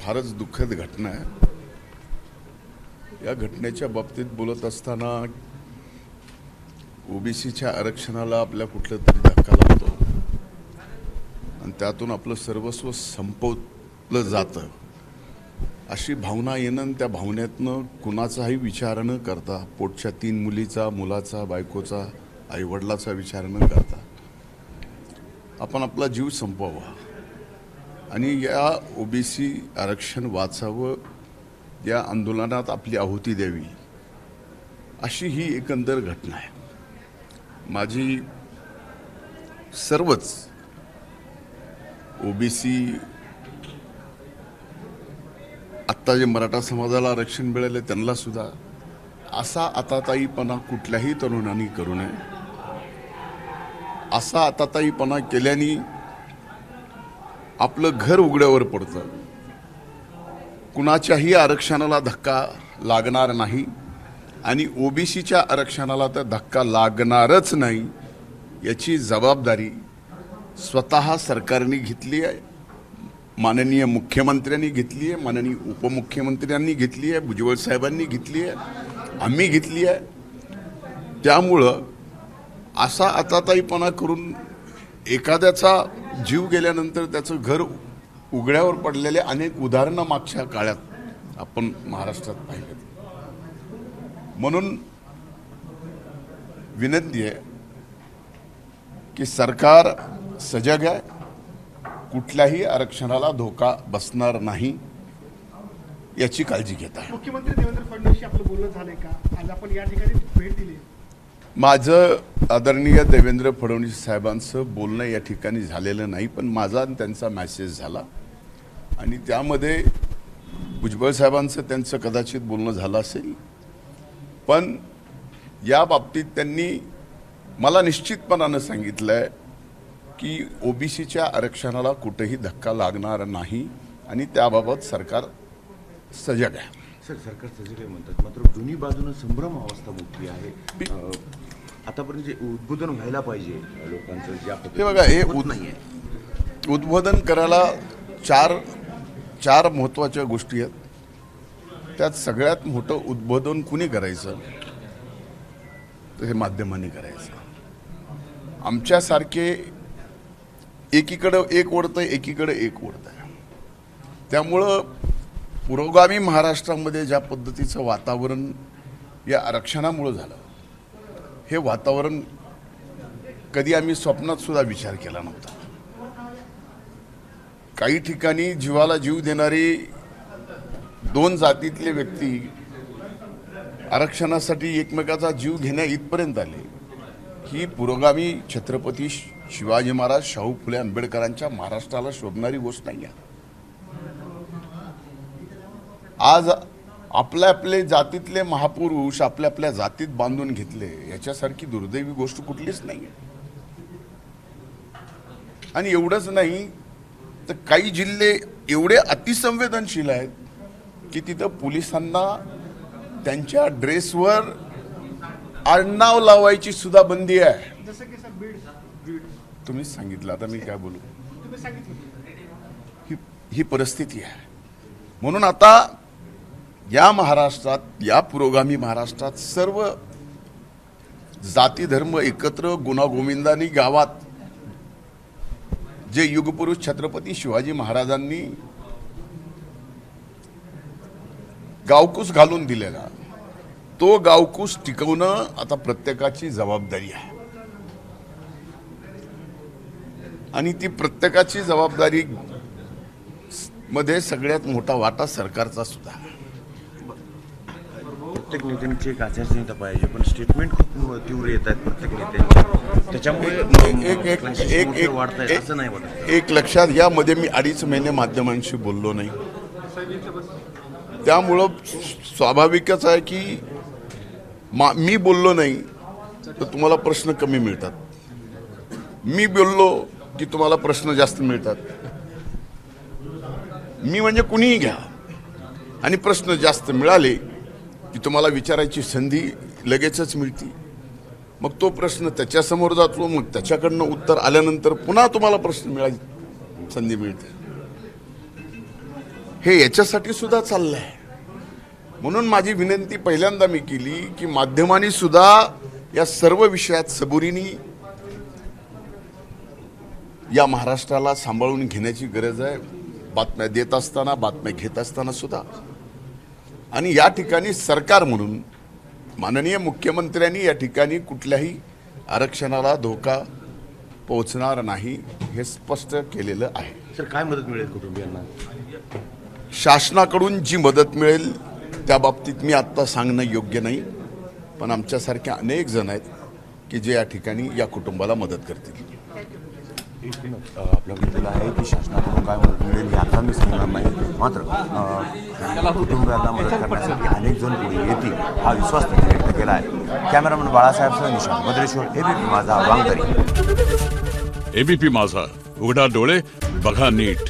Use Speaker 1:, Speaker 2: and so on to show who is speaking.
Speaker 1: फारच दुःखद घटना आहे। या घटनेच्या बाबतीत बोलत असताना ओबीसीच्या आरक्षणाला आपल्या कुठलं तरी धक्का लागतो आणि त्यातून आपलं सर्वस्व संपवलं जातं अशी भावना येणं आणि त्या भावनेतनं कुणाचाही विचार न करता पोटच्या 3 मुलीचा, मुलाचा, बायकोचा, आईवडिलाचा विचार न करता आपण आपला जीव संपवावा आणि या ओबीसी आरक्षण वाचावं, या आंदोलनात आपली आहुती द्यावी अशी ही एकंदर घटना आहे। माझी सर्वच ओबीसी आत्ता जे मराठा समाजाला आरक्षण मिळाले त्यांना सुद्धा असा आताताईपणा कुठल्याही तरुणांनी करू नये। असा आताताईपणा केल्याने आपलं घर उघड्यावर पडतं, कुणाच्याही आरक्षणाला धक्का लागणार नाही आणि ओबीसीच्या आरक्षणाला तर धक्का लागणारच नाही याची जबाबदारी स्वतः सरकारने घेतली आहे, माननीय मुख्यमंत्र्यांनी घेतली आहे, माननीय उपमुख्यमंत्र्यांनी घेतली आहे, भुजबळ साहेबांनी घेतली आहे, आम्ही घेतली आहे। त्यामुळं असा आताताईपणा करून एखाद्याचा जीव गेल्यानंतर त्याचं घर उघड्यावर पडलेले अनेक उदाहरणं मागच्या काळात आपण महाराष्ट्रात पाहिलेत। म्हणून विनंती आहे की सरकार सजग आहे, कुठल्याही आरक्षणाला धोका बसणार नाही याची काळजी घेत आहे।
Speaker 2: मुख्यमंत्री देवेंद्र फडणवीस आपलं बोलणं झालंय का? आज आपण या ठिकाणी भेट दिली।
Speaker 1: माझं आदरणीय देवेंद्र फडणवीस साहेबांचं बोलणं या ठिकाणी झालेलं नाही, पण माझा आणि त्यांचा मेसेज झाला आणि त्यामध्ये भुजबळ साहेबांचं त्यांचं कदाचित बोलणं झालं असेल, पण या बाबतीत त्यांनी मला निश्चितपणानं सांगितलंय की ओबीसीच्या आरक्षणाला कुठेही धक्का लागणार नाही आणि त्याबाबत सरकार सजग आहे।
Speaker 3: सर, सरकार सजग आहे म्हणतात, मात्र दोन्ही बाजूनं संभ्रम अवस्था मोठी आहे। आतापर्यंत जे उद्बोधन व्हायला पाहिजे लोकांचं ज्या
Speaker 1: हे बघा, हे
Speaker 3: नाहीये,
Speaker 1: उद्बोधन करायला चार महत्त्वाच्या गोष्टी आहेत। त्यात सगळ्यात मोठं उद्बोधन कुणी करायचं तर हे माध्यमांनी करायचं। आमच्यासारखे एकीकडं एक ओढतंय, एकीकडे एक ओढतंय। त्यामुळं पुरोगामी महाराष्ट्रामध्ये ज्या पद्धतीचं वातावरण या आरक्षणामुळं झालं, हे वातावरण कधी आम्ही स्वप्नात सुद्धा विचार केला नव्हता। काही ठिकाणी जीवाला जीव देणारी 2 जातीतले व्यक्ती आरक्षणासाठी एकमेकाचा जीव घेण्या इथपर्यंत आले, ही पुरोगामी छत्रपती शिवाजी महाराज, शाहू फुले आंबेडकरांच्या महाराष्ट्राला शोभणारी गोष्ट नाही आहे। आज आपले जातीतले महापुरुष आपल्या जातीत बांधून घेतले, याच्यासारखी दुर्दैवी गोष्ट कुठलीच नाही आहे। आणि एवढंच नाही तर काही जिल्हे एवढे अतिसंवेदनशील आहेत की तिथं पोलिसांना त्यांच्या ड्रेसवर आडनाव लावायची सुद्धा बंदी आहे।
Speaker 2: जसं की सर बीड
Speaker 1: तुम्हीच सांगितलं, आता मी काय बोलू?
Speaker 2: तुम्ही सांगितलं
Speaker 1: ही परिस्थिती आहे। म्हणून आता या महाराष्ट्रात, या पुरोगामी महाराष्ट्रात सर्व जाती धर्म एकत्र गुण्यागोविंदांनी गावात जे युगपुरुष छत्रपती शिवाजी महाराजांनी गावकूस घालून दिलेला, तो गावकूस टिकवणं आता प्रत्येकाची जबाबदारी आहे आणि ती प्रत्येकाची जबाबदारी मध्ये सगळ्यात मोठा वाटा सरकारचा सुद्धा आहे।
Speaker 3: प्रत्येक नेत्यांची एक आचारसंहिता पाहिजे, पण स्टेटमेंट खूप तीव्र येत आहेत प्रत्येक नेत्यांची, त्याच्यामुळे असं नाही वाटत।
Speaker 1: एक लक्षात, यामध्ये मी 2.5 महिने माध्यमांशी बोललो नाही, त्यामुळं स्वाभाविकच आहे की मी बोललो नाही तर तुम्हाला प्रश्न कमी मिळतात, मी बोललो की तुम्हाला प्रश्न जास्त मिळतात। मी म्हणजे कुणीही घ्या आणि प्रश्न जास्त मिळाले की तुम्हाला विचारायची संधी लगेचच मिळते, मग तो प्रश्न त्याच्यासमोर जातो, मग त्याच्याकडनं उत्तर आल्यानंतर पुन्हा तुम्हाला प्रश्न मिळायची संधी मिळते। हे याच्यासाठी सुद्धा चाललं आहे. म्हणून माझी विनंती पहिल्यांदा मी केली की माध्यमांनी सुद्धा या सर्व विषयात सबुरीने या महाराष्ट्राला सांभाळून घेण्याची गरज आहे. बातम्या देत असताना, बातम्या घेत असताना सुद्धा. आणि या ठिकाणी सरकार म्हणून माननीय मुख्यमंत्र्यांनी या ठिकाणी कुठल्याही आरक्षणाला धोका पोहोचणार नाही हे स्पष्ट केलेलं आहे.
Speaker 3: सर, काय मदत मिळेल कुटुंबियांना?
Speaker 1: शासनाकडून जी मदत मिळेल त्या बाबतीत मी आत्ता सांगणं योग्य नाही, पण आमच्यासारखे अनेक जण आहेत की जे या ठिकाणी या कुटुंबाला मदत करतील.
Speaker 3: आपलं घेतलेलं आहे की शासनाकडून काय मदत मिळेल हे आता मी सांगणार नाही, मात्र कुटुंबियांना मदत करण्यासाठी अनेक जण पुढे येतील हा विश्वास त्यांनी व्यक्त केला आहे. कॅमेरामन बाळासाहेबसह निशांत भद्रेश्वर, एबीपी माझा, वांगदरी.
Speaker 4: एबीपी माझा, उघडा डोळे बघा नीट.